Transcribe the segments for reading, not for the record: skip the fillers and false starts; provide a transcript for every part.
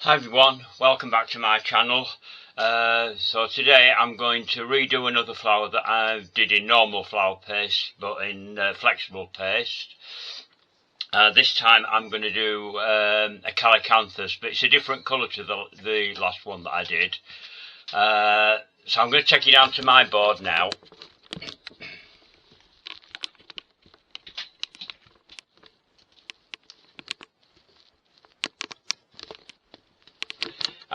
Hi everyone, welcome back to my channel. So today I'm going to redo another flower that I did in normal flower paste but in flexible paste. This time I'm going to do a Calycanthus, but it's a different colour to the last one that I did. So I'm going to take you down to my board now.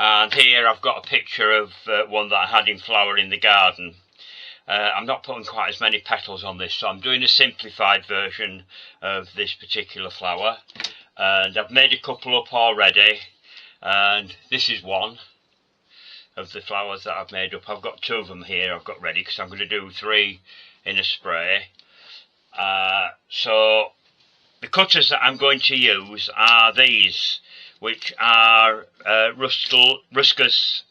And here I've got a picture of one that I had in flower in the garden. I'm not putting quite as many petals on this, so I'm doing a simplified version of this particular flower. And I've made a couple up already, and this is one of the flowers that I've made up. I've got two of them here I've got ready because I'm going to do 3 in a spray. So the cutters that I'm going to use are these, which are Ruscus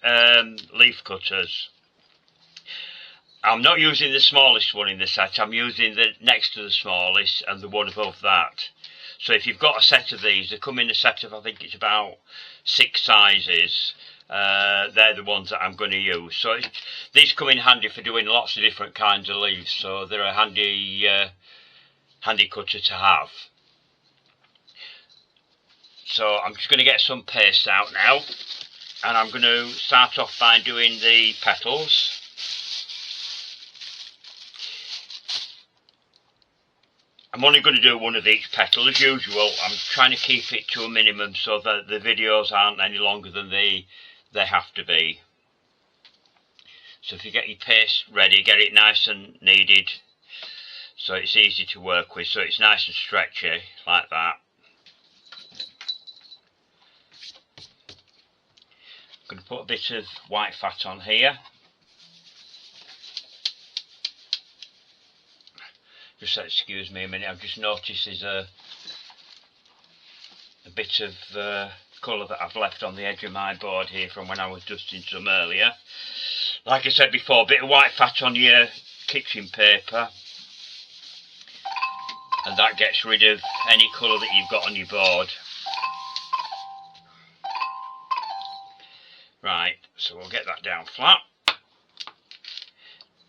leaf cutters. I'm not using the smallest one in the set, I'm using the next to the smallest and the one above that. So if you've got a set of these, they come in a set of, I think it's about 6 sizes. They're the ones that I'm going to use. So these come in handy for doing lots of different kinds of leaves, so they're a handy cutter to have. So I'm just going to get some paste out now, and I'm going to start off by doing the petals. I'm only going to do one of each petal as usual. I'm trying to keep it to a minimum so that the videos aren't any longer than they have to be. So if you get your paste ready, get it nice and kneaded so it's easy to work with, so it's nice and stretchy like that. I'm going to put a bit of white fat on here. Just excuse me a minute, I've just noticed there's a bit of colour that I've left on the edge of my board here from when I was dusting some earlier. Like I said before, a bit of white fat on your kitchen paper, and that gets rid of any colour that you've got on your board. Right, so we'll get that down flat.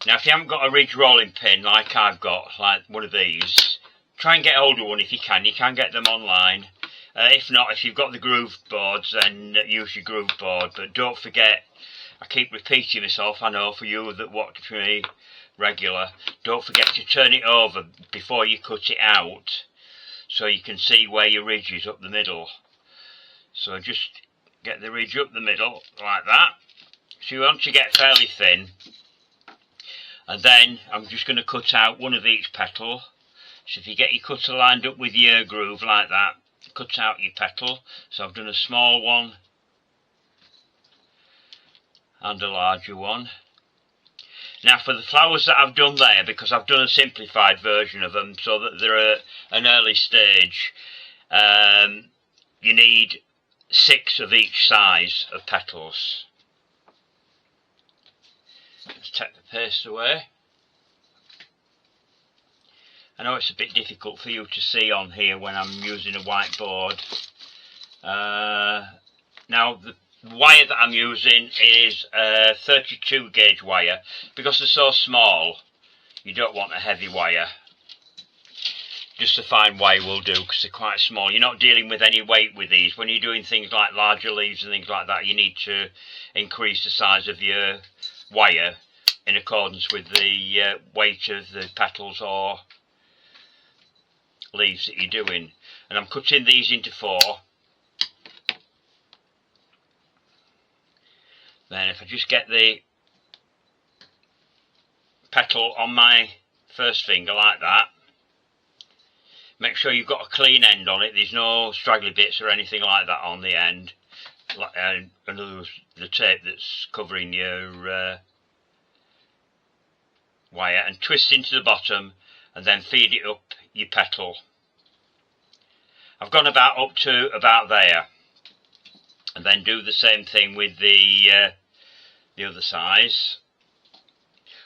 Now if you haven't got a ridge rolling pin like I've got, like one of these, try and get hold of one if you can. You can get them online. If not, if you've got the groove boards, then use your groove board. But don't forget, I keep repeating myself, I know, for you that watch me regular, don't forget to turn it over before you cut it out, so you can see where your ridge is up the middle. So just get the ridge up the middle like that. So you want to get fairly thin, and then I'm just going to cut out one of each petal. So if you get your cutter lined up with your groove like that, cut out your petal. So I've done a small one and a larger one. Now for the flowers that I've done there, because I've done a simplified version of them so that they're at an early stage, you need 6 of each size of petals. Let's take the paste away. I know it's a bit difficult for you to see on here when I'm using a whiteboard. Now the wire that I'm using is a 32 gauge wire. Because they're so small, you don't want a heavy wire. Just a fine wire will do because they're quite small. You're not dealing with any weight with these. When you're doing things like larger leaves and things like that, you need to increase the size of your wire in accordance with the weight of the petals or leaves that you're doing. And I'm cutting these into 4. Then if I just get the petal on my first finger like that, make sure you've got a clean end on it, there's no straggly bits or anything like that on the end. In other words, the tape that's covering your wire, and twist into the bottom and then feed it up your petal. I've gone up to about there, and then do the same thing with the other size.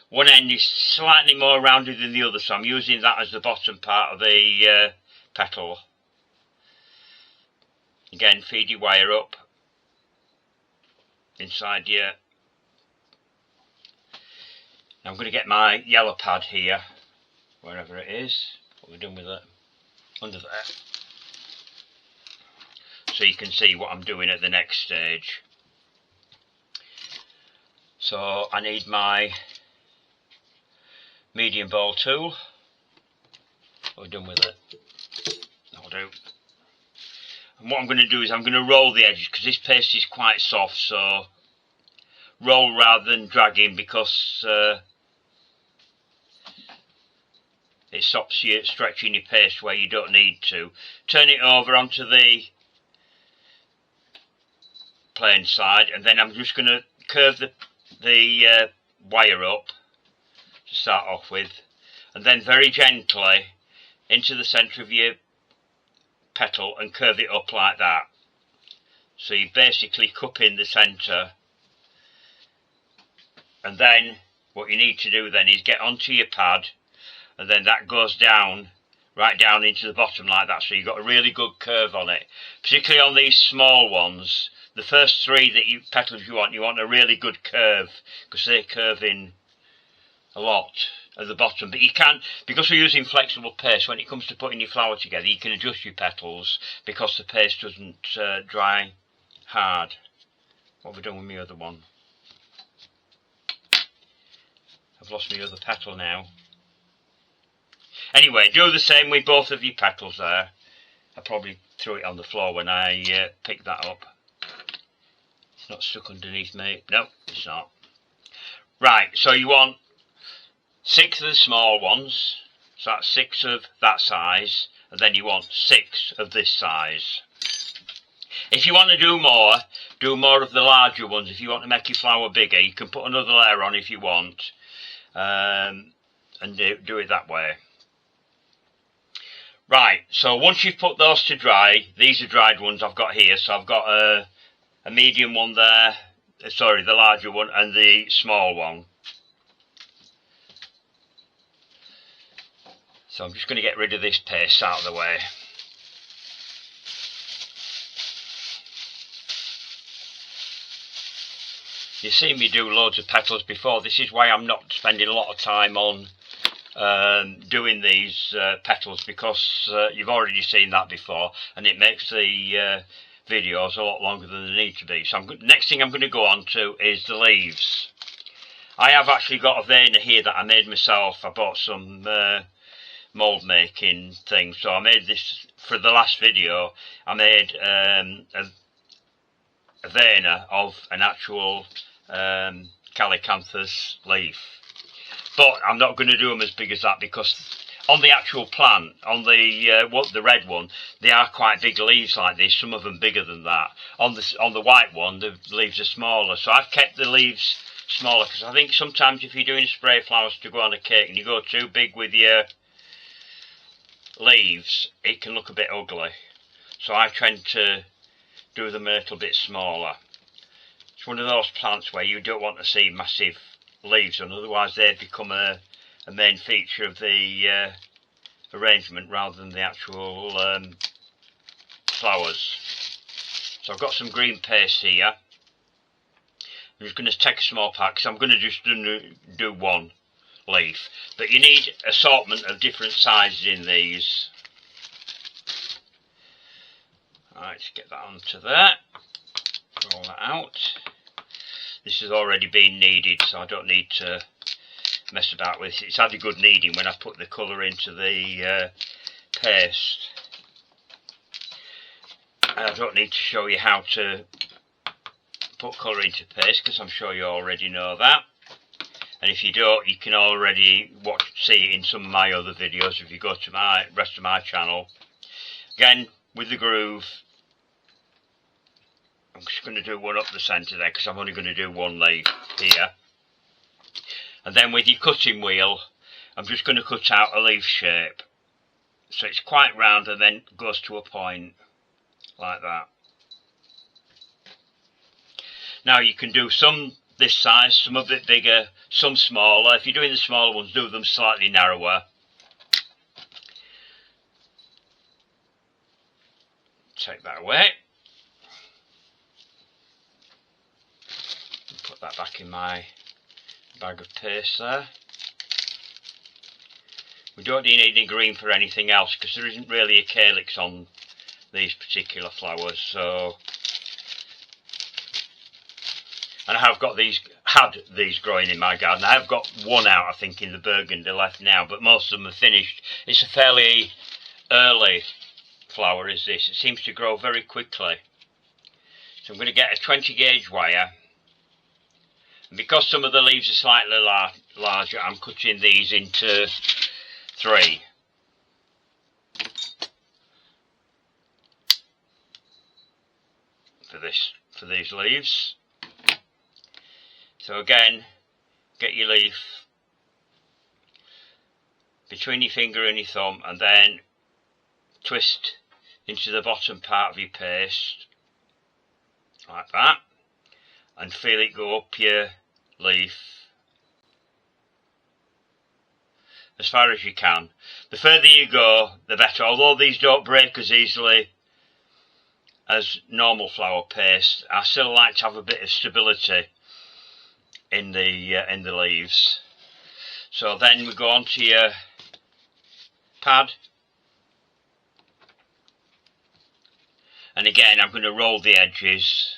One end is slightly more rounded than the other, so I'm using that as the bottom part of the petal. Again, feed your wire up inside here. Now I'm going to get my yellow pad here, wherever it is. What we're doing with it, under there, so you can see what I'm doing at the next stage. So I need my medium ball tool. What we're done with it, that'll do. And what I'm going to do is I'm going to roll the edges, because this paste is quite soft, so roll rather than dragging, because it stops you stretching your paste where you don't need to. Turn it over onto the plain side, and then I'm just going to curve the wire up to start off with, and then very gently into the centre of your petal and curve it up like that. So you basically cup in the centre, and then what you need to do then is get onto your pad, and then that goes down, right down into the bottom like that, so you've got a really good curve on it. Particularly on these small ones, the first three petals you want a really good curve, because they curve in a lot at the bottom. But you can, because we're using flexible paste, when it comes to putting your flower together, you can adjust your petals, because the paste doesn't dry hard. What have we done with my other one? I've lost my other petal now. Anyway, do the same with both of your petals there. I probably threw it on the floor when I picked that up. It's not stuck underneath me. No, it's not. Right, so you want 6 of the small ones. So that's 6 of that size. And then you want 6 of this size. If you want to do more of the larger ones. If you want to make your flower bigger, you can put another layer on if you want. And do it that way. Right, so once you've put those to dry, these are dried ones I've got here. So I've got a medium one there, sorry, the larger one, and the small one. So I'm just going to get rid of this paste out of the way. You've seen me do loads of petals before. This is why I'm not spending a lot of time on doing these petals, because you've already seen that before, and it makes the videos a lot longer than they need to be. So next thing I'm going to go on to is the leaves. I have actually got a veiner here that I made myself. I bought some mould making things, so I made this for the last video. I made a veiner of an actual Calycanthus leaf. But I'm not going to do them as big as that, because on the actual plant, on the red one, they are quite big leaves like this. Some of them bigger than that. On the white one, the leaves are smaller. So I've kept the leaves smaller, because I think sometimes if you're doing spray flowers to go on a cake and you go too big with your leaves, it can look a bit ugly. So I tend to do them a little bit smaller. It's one of those plants where you don't want to see massive leaves, and otherwise they become a main feature of the arrangement rather than the actual flowers. So I've got some green paste here. I'm just going to take a small pack, because I'm going to just do one leaf, but you need assortment of different sizes in these. Alright, let's get that onto there. Roll that out. This has already been kneaded, so I don't need to mess about with it. It's had a good kneading when I put the colour into the paste. And I don't need to show you how to put colour into paste, because I'm sure you already know that. And if you don't, you can already see it in some of my other videos if you go to my rest of my channel. Again, with the groove, I'm just going to do one up the centre there, because I'm only going to do one leaf here. And then with your cutting wheel, I'm just going to cut out a leaf shape. So it's quite round and then goes to a point, like that. Now you can do some this size, some a bit bigger, some smaller. If you're doing the smaller ones, do them slightly narrower. Take that away. in my bag of paste there. We don't need any green for anything else because there isn't really a calyx on these particular flowers. So, and I have got had these growing in my garden. I have got one out, I think, in the burgundy left now, but most of them are finished. It's a fairly early flower, is this. It seems to grow very quickly. So I'm going to get a 20 gauge wire. And because some of the leaves are slightly larger, I'm cutting these into 3. For these leaves. So again, get your leaf between your finger and your thumb, and then twist into the bottom part of your paste like that, and feel it go up your leaf as far as you can. The further you go, the better, although these don't break as easily as normal flower paste. I still like to have a bit of stability in the leaves. So then we go on to your pad, and again I'm going to roll the edges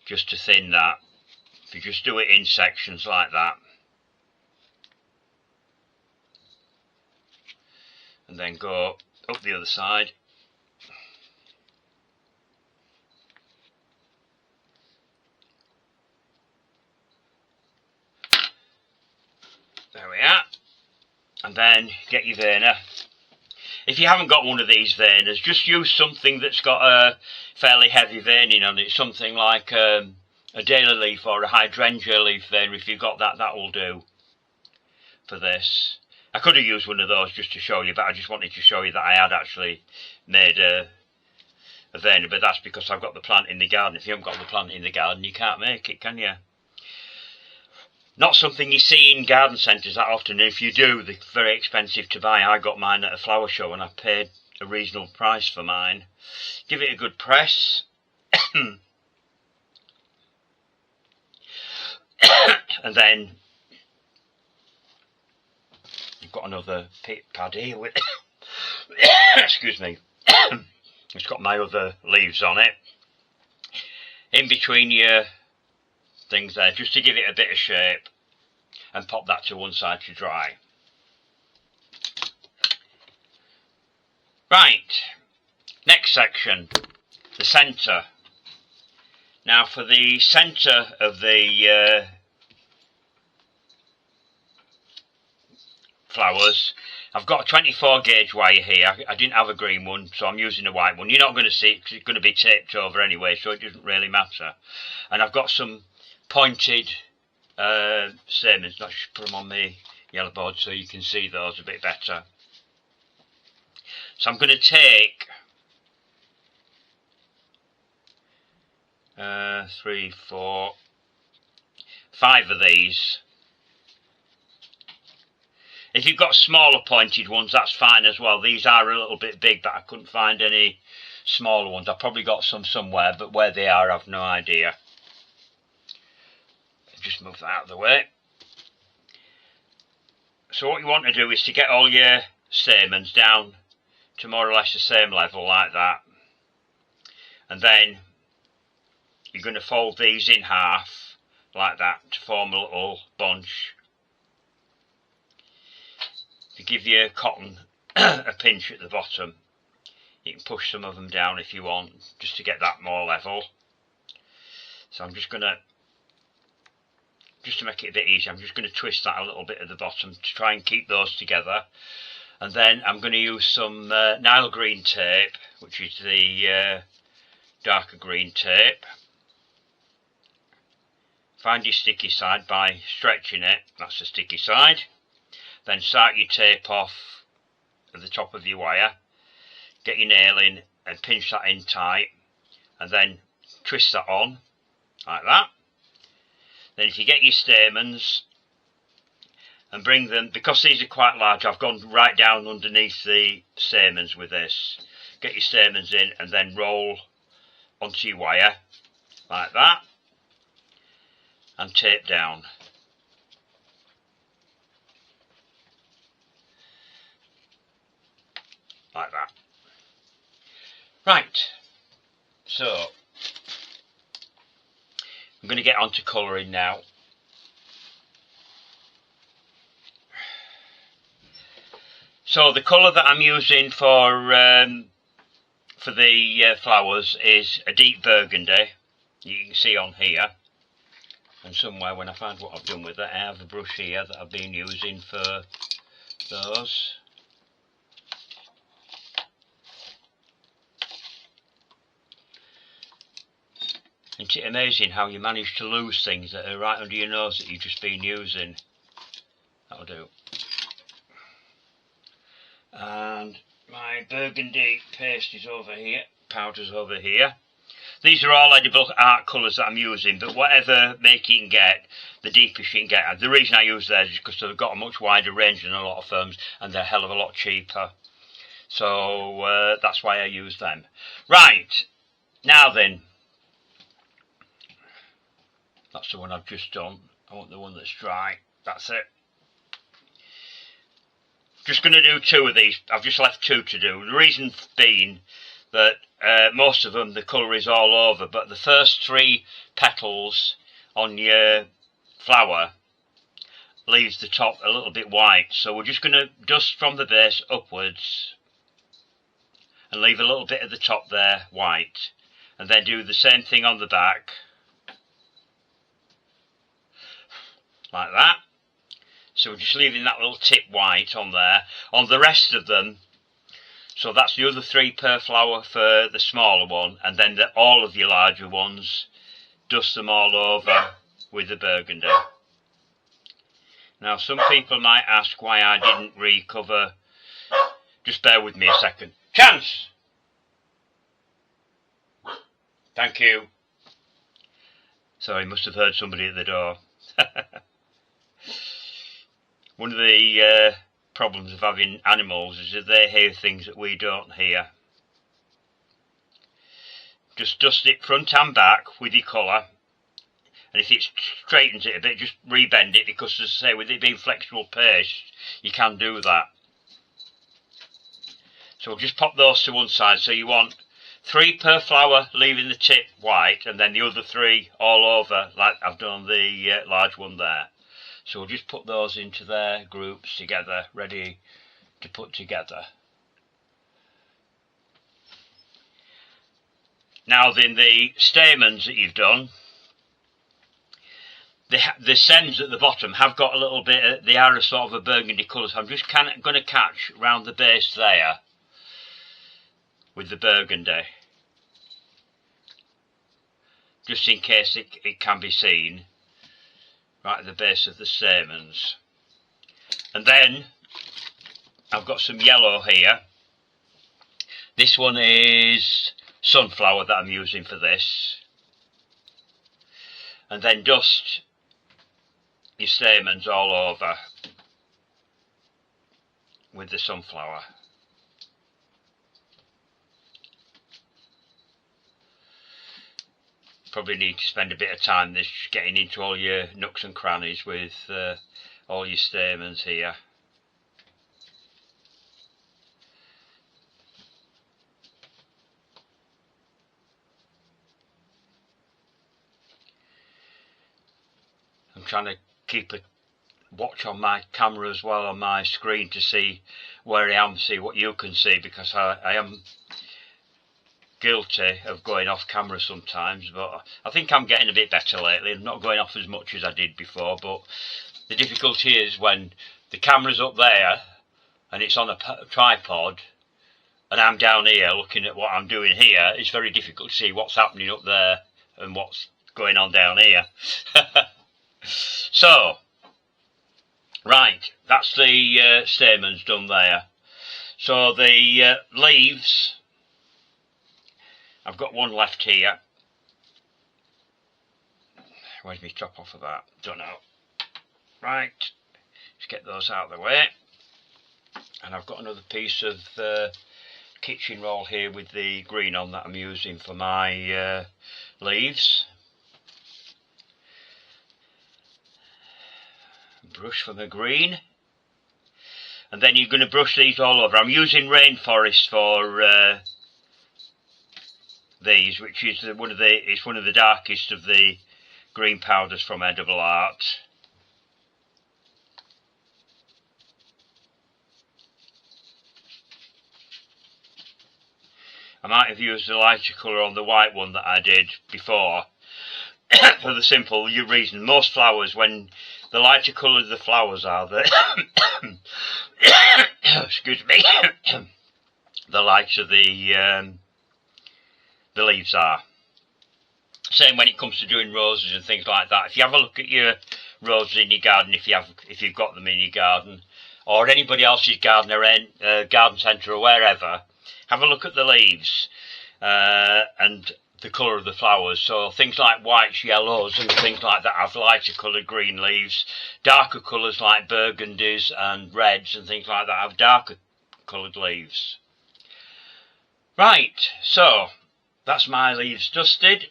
just to thin that. If you just do it in sections like that, and then go up the other side. There we are. And then get your veiner. If you haven't got one of these veiners, just use something that's got a fairly heavy veining on it. Something like a daily leaf or a hydrangea leaf veiner. If you've got that, that will do for this. I could have used one of those just to show you, but I just wanted to show you that I had actually made a veiner. But that's because I've got the plant in the garden. If you haven't got the plant in the garden, you can't make it, can you? Not something you see in garden centres that often. If you do, they're very expensive to buy. I got mine at a flower show and I paid a reasonable price for mine. Give it a good press. And then you've got another pad here with excuse me. It's got my other leaves on it. In between your things there, just to give it a bit of shape, and pop that to one side to dry. Right, next section, the centre. Now for the centre of the flowers, I've got a 24 gauge wire here. I didn't have a green one, so I'm using a white one. You're not going to see it because it's going to be taped over anyway, so it doesn't really matter. And I've got some pointed stamens. I should put them on my yellow board so you can see those a bit better. So I'm going to take 3, 4, 5 of these. If you've got smaller pointed ones, that's fine as well. These are a little bit big, but I couldn't find any smaller ones. I've probably got some somewhere, but where they are, I've no idea. Just move that out of the way. So what you want to do is to get all your stamens down to more or less the same level like that. And then you're going to fold these in half like that to form a little bunch. To give your cotton a pinch at the bottom. You can push some of them down if you want, just to get that more level. So I'm just going to, just to make it a bit easier, I'm just going to twist that a little bit at the bottom to try and keep those together. And then I'm going to use some Nile green tape, which is the darker green tape. Find your sticky side by stretching it, that's the sticky side. Then start your tape off at the top of your wire, get your nail in and pinch that in tight, and then twist that on like that. Then if you get your stamens and bring them, because these are quite large, I've gone right down underneath the stamens with this. Get your stamens in and then roll onto your wire like that. and tape down. Like that. Right, so I'm going to get on to colouring now. So the colour that I'm using for the flowers is a deep burgundy. You can see on here, and somewhere when I find what I've done with it, I have a brush here that I've been using for those. Isn't it amazing how you manage to lose things that are right under your nose that you've just been using? That'll do. And my burgundy paste is over here, powder's over here. These are all edible art colours that I'm using, but whatever make you can get, the deepest you can get. And the reason I use theirs is because they've got a much wider range than a lot of firms, and they're a hell of a lot cheaper. So that's why I use them. Right, now then. That's the one I've just done. I want the one that's dry. That's it. Just going to do two of these. I've just left two to do. The reason being that most of them the colour is all over, but the first three petals on your flower leaves the top a little bit white. So we're just going to dust from the base upwards and leave a little bit of the top there white, and then do the same thing on the back. Like that. So we're just leaving that little tip white on there. On the rest of them, so that's the other three per flower for the smaller one, and then all of your larger ones, dust them all over with the burgundy. Now some people might ask why I didn't recover. Just bear with me a second. Chance! Thank you. Sorry, must have heard somebody at the door. One of the problems of having animals is that they hear things that we don't hear. Just dust it front and back with your colour, and if it straightens it a bit, just rebend it, because as I say, with it being flexible paste, you can do that. So we'll just pop those to one side. So you want 3 per flower, leaving the tip white, and then the other 3 all over, like I've done on the large one there. So we'll just put those into their groups together, ready to put together. Now then, the stamens that you've done, the stems at the bottom have got a little bit, they are a sort of a burgundy colour, so I'm just going to catch round the base there with the burgundy, just in case it can be seen. Right at the base of the stamens. And then I've got some yellow here. This one is sunflower that I'm using for this. And then dust your stamens all over with the sunflower. Probably need to spend a bit of time this getting into all your nooks and crannies with all your stamens here. I'm trying to keep a watch on my camera as well on my screen to see where I am, see what you can see, because I am guilty of going off camera sometimes, but I think I'm getting a bit better lately. I'm not going off as much as I did before, but the difficulty is when the camera's up there and it's on a tripod and I'm down here looking at what I'm doing here, it's very difficult to see what's happening up there and what's going on down here. So, right, that's the stamens done there. So the leaves, I've got one left here. Where's my top off of that? Don't know. Right, let's get those out of the way. And I've got another piece of kitchen roll here with the green on that I'm using for my leaves. brush for my green. And then you're going to brush these all over. I'm using Rainforest for these, which is one of the darkest of the green powders from Edible Art. I might have used a lighter colour on the white one that I did before for the simple reason most flowers, when the lighter colour the flowers are, the excuse me, the lighter the leaves are. Same when it comes to doing roses and things like that. If you have a look at your roses in your garden, if you've got them in your garden, or anybody else's garden or garden centre or wherever, have a look at the leaves and the colour of the flowers. So things like whites, yellows and things like that have lighter coloured green leaves. Darker colours like burgundies and reds and things like that have darker coloured leaves. Right, so that's my leaves dusted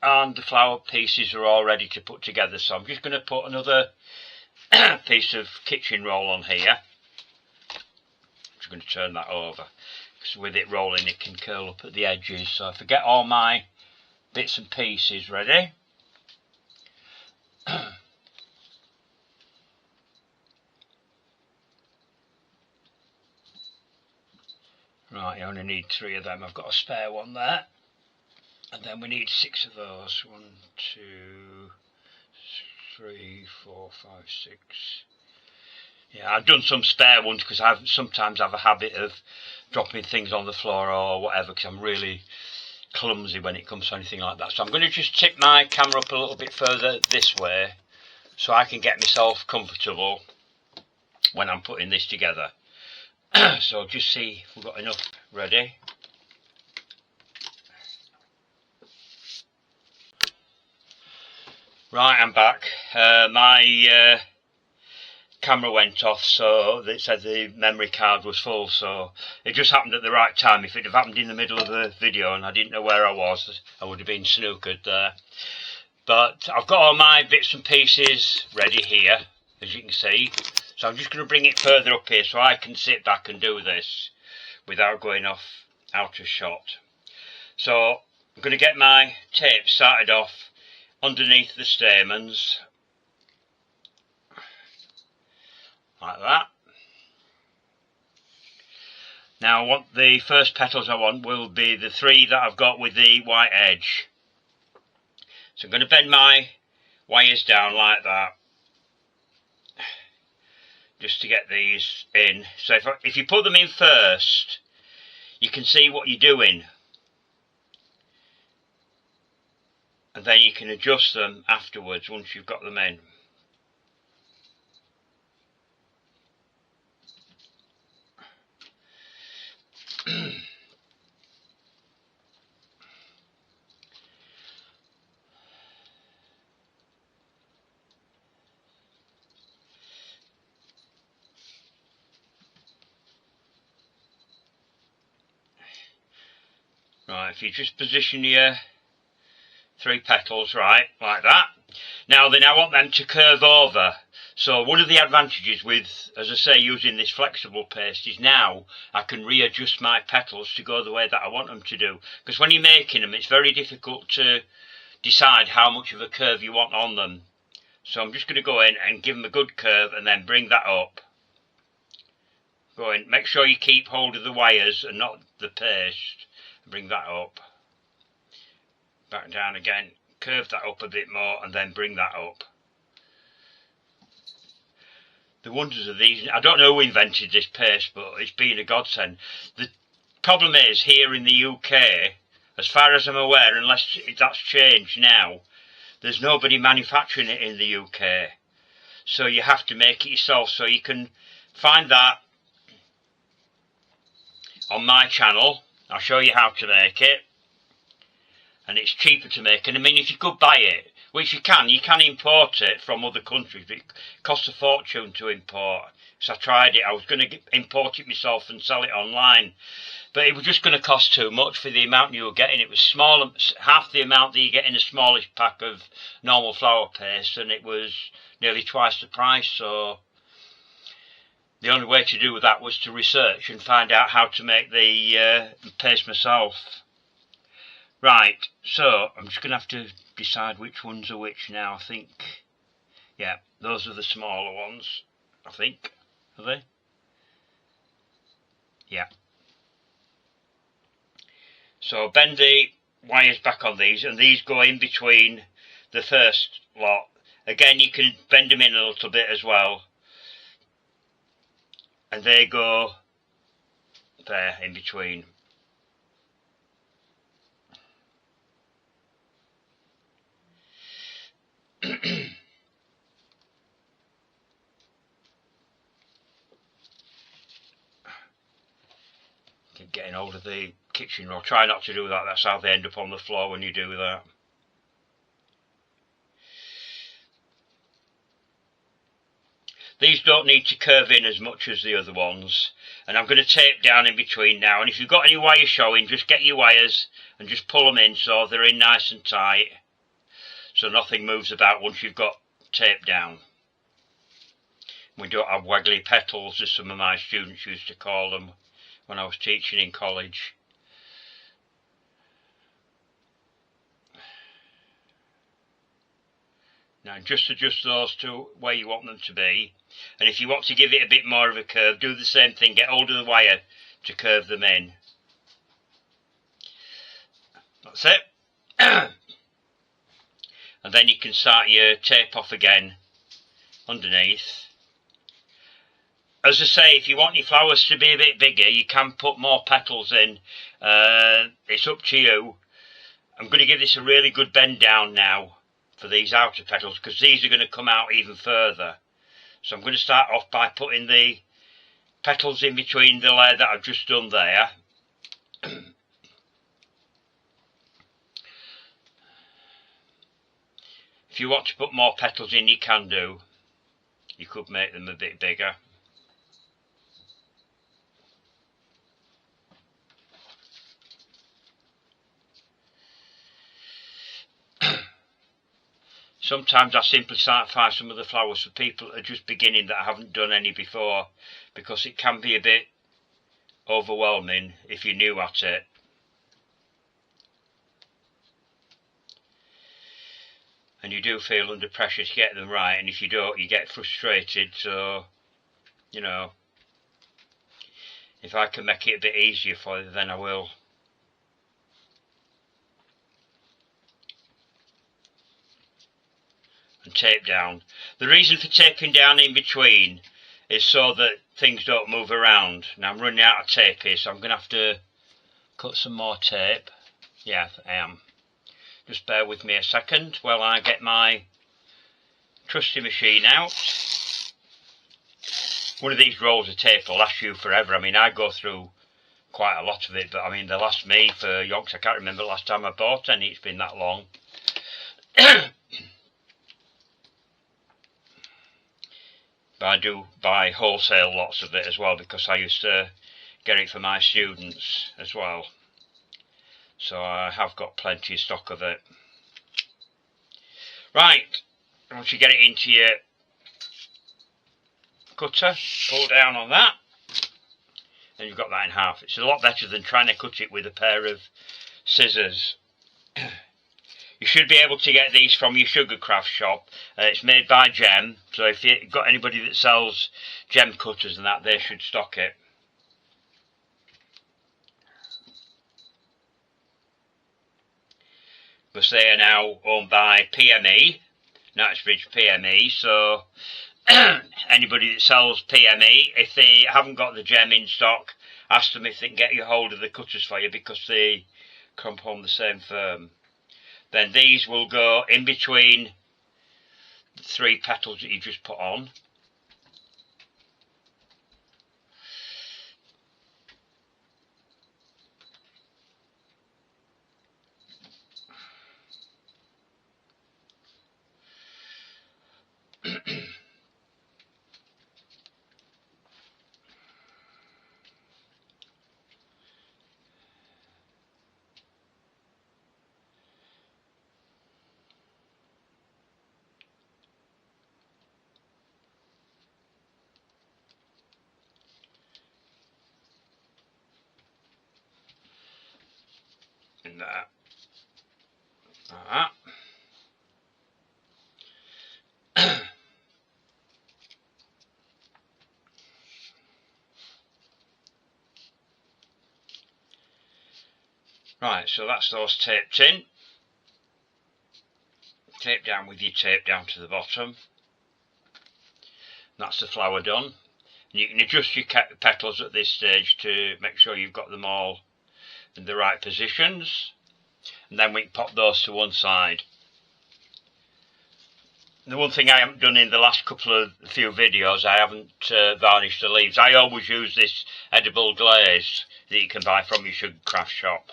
and the flower pieces are all ready to put together. So I'm just going to put another piece of kitchen roll on here. I'm just going to turn that over. So with it rolling it can curl up at the edges. So if I get all my bits and pieces ready, right, you only need 3 of them. I've got a spare one there, and then we need 6 of those. 1, 2, 3, 4, 5, 6. Yeah, I've done some spare ones because I sometimes have a habit of dropping things on the floor or whatever, because I'm really clumsy when it comes to anything like that. So I'm going to just tip my camera up a little bit further this way so I can get myself comfortable when I'm putting this together. So just see if we've got enough ready. Right, I'm back. My camera went off, so it said the memory card was full, so it just happened at the right time. If it had happened in the middle of the video and I didn't know where I was, I would have been snookered there. But I've got all my bits and pieces ready here, as you can see. So I'm just going to bring it further up here so I can sit back and do this without going off out of shot. So I'm going to get my tape started off underneath the stamens, like that. Now the first petals I want will be the 3 that I've got with the white edge. So I'm going to bend my wires down like that, just to get these in. So if you put them in first, you can see what you're doing, and then you can adjust them afterwards once you've got them in. Right, if you just position your 3 petals right, like that. Now then I want them to curve over. So one of the advantages with, as I say, using this flexible paste is now I can readjust my petals to go the way that I want them to do. Because when you're making them, it's very difficult to decide how much of a curve you want on them. So I'm just going to go in and give them a good curve and then bring that up. Go in, make sure you keep hold of the wires and not the paste. Bring that up. Back down again, curve that up a bit more and then bring that up. The wonders of these, I don't know who invented this paste, but it's been a godsend. The problem is, here in the UK, as far as I'm aware, unless that's changed now, there's nobody manufacturing it in the UK. So you have to make it yourself. So you can find that on my channel. I'll show you how to make it. And it's cheaper to make. And I mean, if you could buy it, which you can import it from other countries, but it costs a fortune to import. So I tried it. I was going to import it myself and sell it online, but it was just going to cost too much for the amount you were getting. It was small, half the amount that you get in a smallish pack of normal flour paste, and it was nearly twice the price. So the only way to do that was to research and find out how to make the paste myself. Right, so I'm just going to have to decide which ones are which now. I think, yeah, those are the smaller ones, I think. Are they? Yeah. So bend the wires back on these, and these go in between the first lot. Again, you can bend them in a little bit as well. And they go there in between. Keep getting hold of the kitchen roll. Try not to do that. That's how they end up on the floor when you do that. These don't need to curve in as much as the other ones. And I'm going to tape down in between now. And if you've got any wires showing, just get your wires and just pull them in so they're in nice and tight, so nothing moves about once you've got tape down. We don't have waggly petals, as some of my students used to call them when I was teaching in college. Now just adjust those to where you want them to be, and if you want to give it a bit more of a curve, do the same thing. Get hold of the wire to curve them in. That's it. And then you can start your tape off again underneath. As I say, if you want your flowers to be a bit bigger, you can put more petals in. It's up to you. I'm going to give this a really good bend down now for these outer petals, because these are going to come out even further. So I'm going to start off by putting the petals in between the layer that I've just done there. If you want to put more petals in, you can do. You could make them a bit bigger. Sometimes I simplify some of the flowers for people that are just beginning, that haven't done any before, because it can be a bit overwhelming if you're new at it. And you do feel under pressure to get them right, and if you don't, you get frustrated. So, you know, if I can make it a bit easier for you, then I will. And tape down. The reason for taping down in between is so that things don't move around. Now I'm running out of tape here, so I'm going to have to cut some more tape. Yeah, I am. Just bear with me a second while I get my trusty machine out. One of these rolls of tape will last you forever. I mean, I go through quite a lot of it, but I mean, they last me for yonks. I can't remember the last time I bought any. It's been that long. But I do buy wholesale lots of it as well, because I used to get it for my students as well. So I have got plenty of stock of it. Right, once you get it into your cutter, pull down on that, and you've got that in half. It's a lot better than trying to cut it with a pair of scissors. You should be able to get these from your sugar craft shop. It's made by Gem, so if you've got anybody that sells gem cutters and that, they should stock it. Because they are now owned by PME, Knightsbridge PME, so anybody that sells PME, if they haven't got the Gem in stock, ask them if they can get you hold of the cutters for you, because they come from the same firm. Then these will go in between the 3 petals that you just put on. in there. Like that. Right, so that's those taped in. Tape down with your tape down to the bottom. That's the flower done. And you can adjust your petals at this stage to make sure you've got them all in the right positions. And then we can pop those to one side. The one thing I haven't done in the last few videos, I haven't varnished the leaves. I always use this edible glaze that you can buy from your sugar craft shop.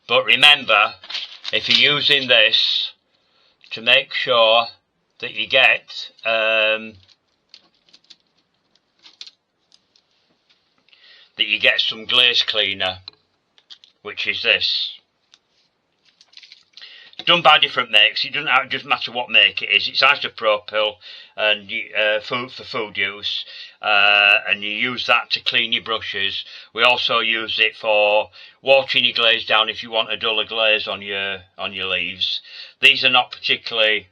But remember, if you're using this, to make sure that you get some glaze cleaner, which is this. It's done by different makes. It doesn't just matter what make it is. It's isopropyl and for food use, and you use that to clean your brushes. We also use it for watering your glaze down if you want a duller glaze on your leaves. These are not particularly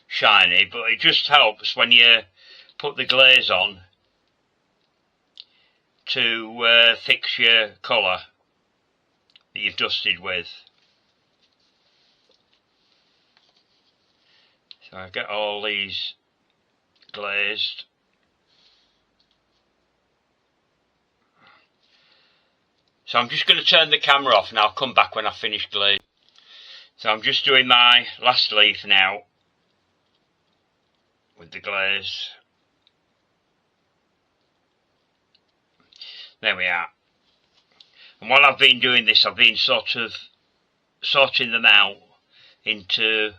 shiny, but it just helps when you put the glaze on to fix your colour that you've dusted with. So I get all these glazed. So I'm just going to turn the camera off and I'll come back when I've finished glazing. So I'm just doing my last leaf now with the glaze. There we are. And while I've been doing this, I've been sort of sorting them out into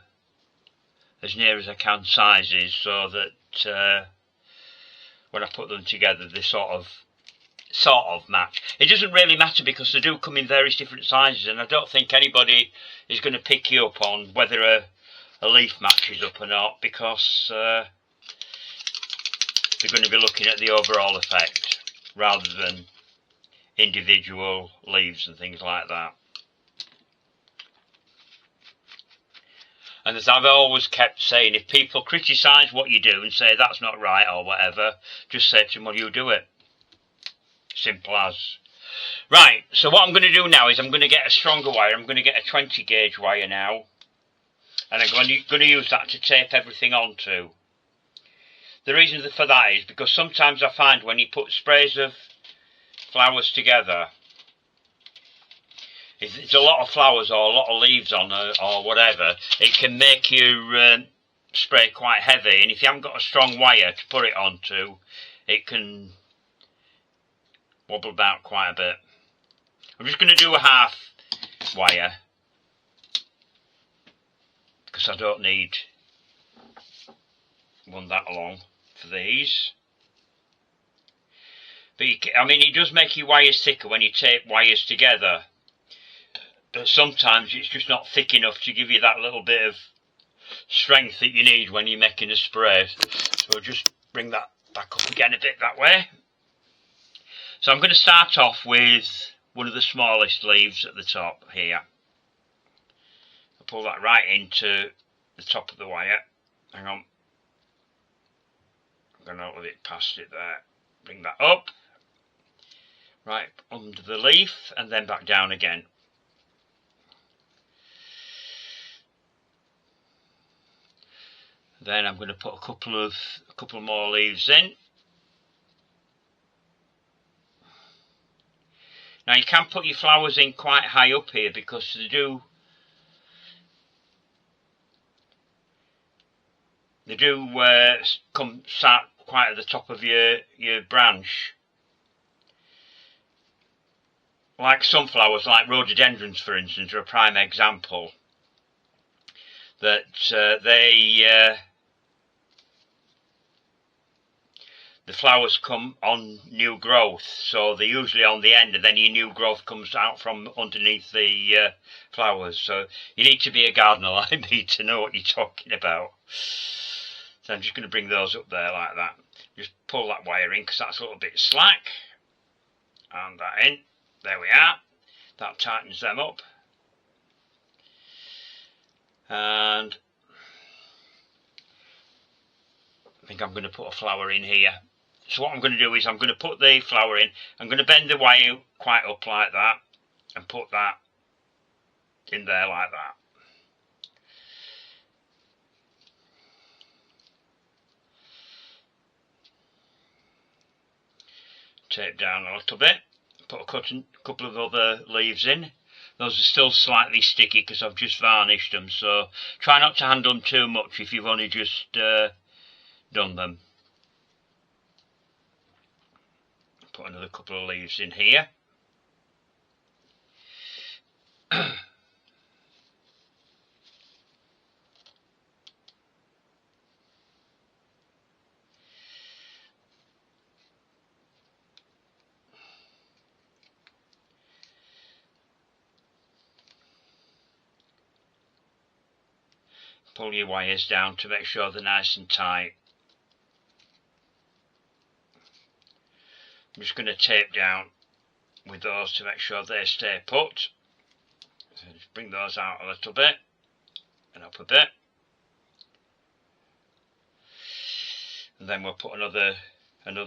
as near as I can sizes, so that when I put them together they sort of match. It doesn't really matter because they do come in various different sizes, and I don't think anybody is going to pick you up on whether a leaf matches up or not, because they're going to be looking at the overall effect rather than individual leaves and things like that. And as I've always kept saying, if people criticise what you do and say that's not right or whatever, just say to them, well, you do it. Simple as. Right, so what I'm going to do now is I'm going to get a stronger wire. I'm going to get a 20 gauge wire now. And I'm going to use that to tape everything onto. The reason for that is because sometimes I find when you put sprays of flowers together, if there's a lot of flowers or a lot of leaves on or whatever, it can make your spray quite heavy, and if you haven't got a strong wire to put it onto, it can wobble about quite a bit. I'm just going to do a half wire because I don't need one that long for these. But I mean, it does make your wires thicker when you tape wires together. But sometimes it's just not thick enough to give you that little bit of strength that you need when you're making a spray. So I'll just bring that back up again a bit that way. So I'm going to start off with one of the smallest leaves at the top here. I'll pull that right into the top of the wire. Hang on. I'm going to let it past it there. Bring that up. Right under the leaf and then back down again. Then I'm going to put a couple more leaves in. Now you can put your flowers in quite high up here because they do start quite at the top of your branch. Like sunflowers, like rhododendrons for instance, are a prime example. That the flowers come on new growth, so they're usually on the end and then your new growth comes out from underneath the flowers. So you need to be a gardener like me to know what you're talking about. So I'm just going to bring those up there like that. Just pull that wire in because that's a little bit slack. And that in. There we are. That tightens them up. And I think I'm going to put a flower in here. So what I'm going to do is I'm going to put the flower in. I'm going to bend the wire quite up like that and put that in there like that. Tape down a little bit. Put a couple of other leaves in. Those are still slightly sticky because I've just varnished them, so try not to handle them too much if you've only just done them. Put another couple of leaves in here. Pull your wires down to make sure they're nice and tight. I'm just going to tape down with those to make sure they stay put. So just bring those out a little bit and up a bit. And then we'll put another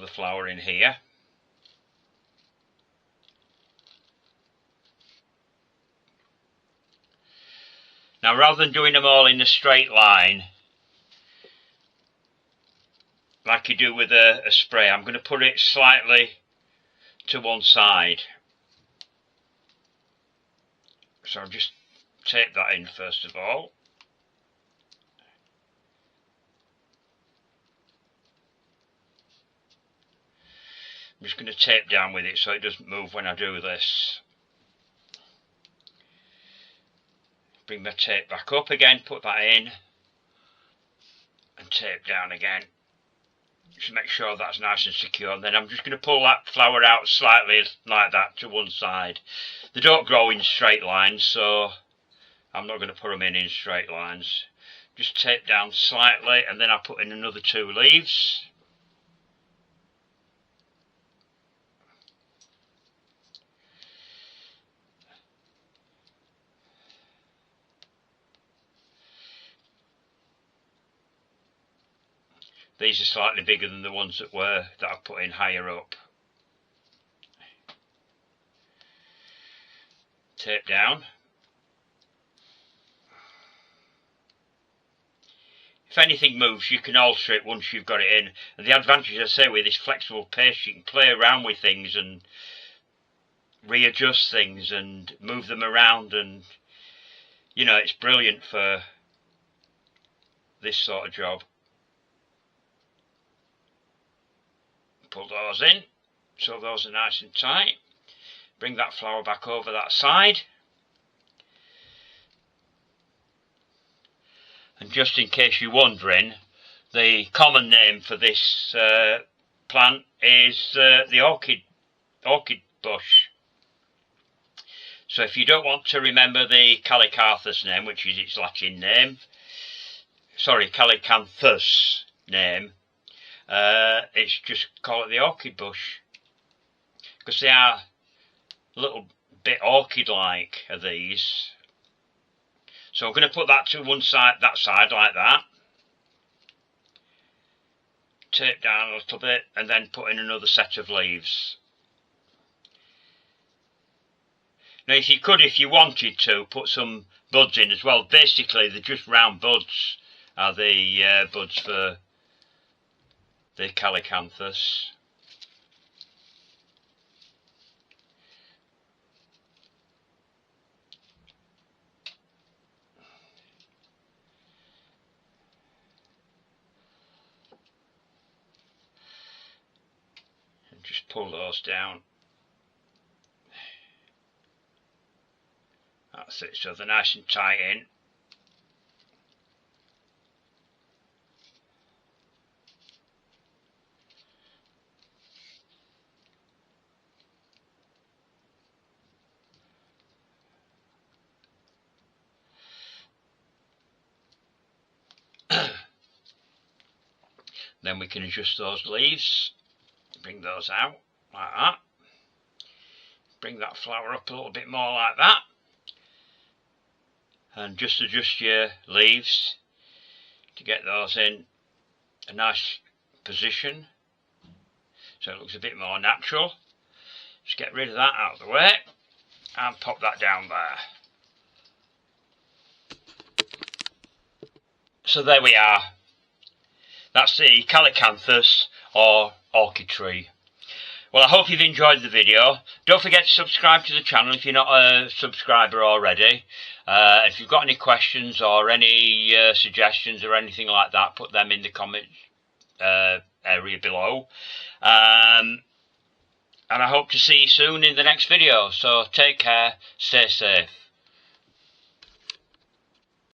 flower in here. Now, rather than doing them all in a straight line, like you do with a spray, I'm going to put it slightly to one side. So I'll just tape that in first of all. I'm just going to tape down with it so it doesn't move when I do this. Bring my tape back up again, put that in, and tape down again. Just make sure that's nice and secure. And then I'm just going to pull that flower out slightly like that to one side. They don't grow in straight lines, so I'm not going to put them in straight lines. Just tape down slightly, and then I'll put in another 2 leaves. These are slightly bigger than the ones that I've put in higher up. Tape down. If anything moves, you can alter it once you've got it in. And the advantage, I say, with this flexible paste, you can play around with things and readjust things and move them around, and you know, it's brilliant for this sort of job. Pull those in, so those are nice and tight. Bring that flower back over that side. And just in case you're wondering, the common name for this plant is the orchid bush. So if you don't want to remember the Calycanthus name, which is its Latin name, sorry, Calycanthus name, it's just call it the orchid bush, because they are a little bit orchid-like, are these. So I'm going to put that to one side, that side like that. Tape down a little bit, and then put in another set of leaves. Now, if you could, if you wanted to, put some buds in as well. Basically, they're just round buds, are the buds for the Calycanthus. And just pull those down. That's it, so they're nice and tight in. Then we can adjust those leaves, bring those out like that. bring that flower up a little bit more like that. And just adjust your leaves to get those in a nice position so it looks a bit more natural. Just get rid of that out of the way and pop that down there. So there we are. That's the Calycanthus or orchid tree. Well, I hope you've enjoyed the video. Don't forget to subscribe to the channel if you're not a subscriber already. If you've got any questions or any suggestions or anything like that, put them in the comment area below. And I hope to see you soon in the next video. So take care, stay safe.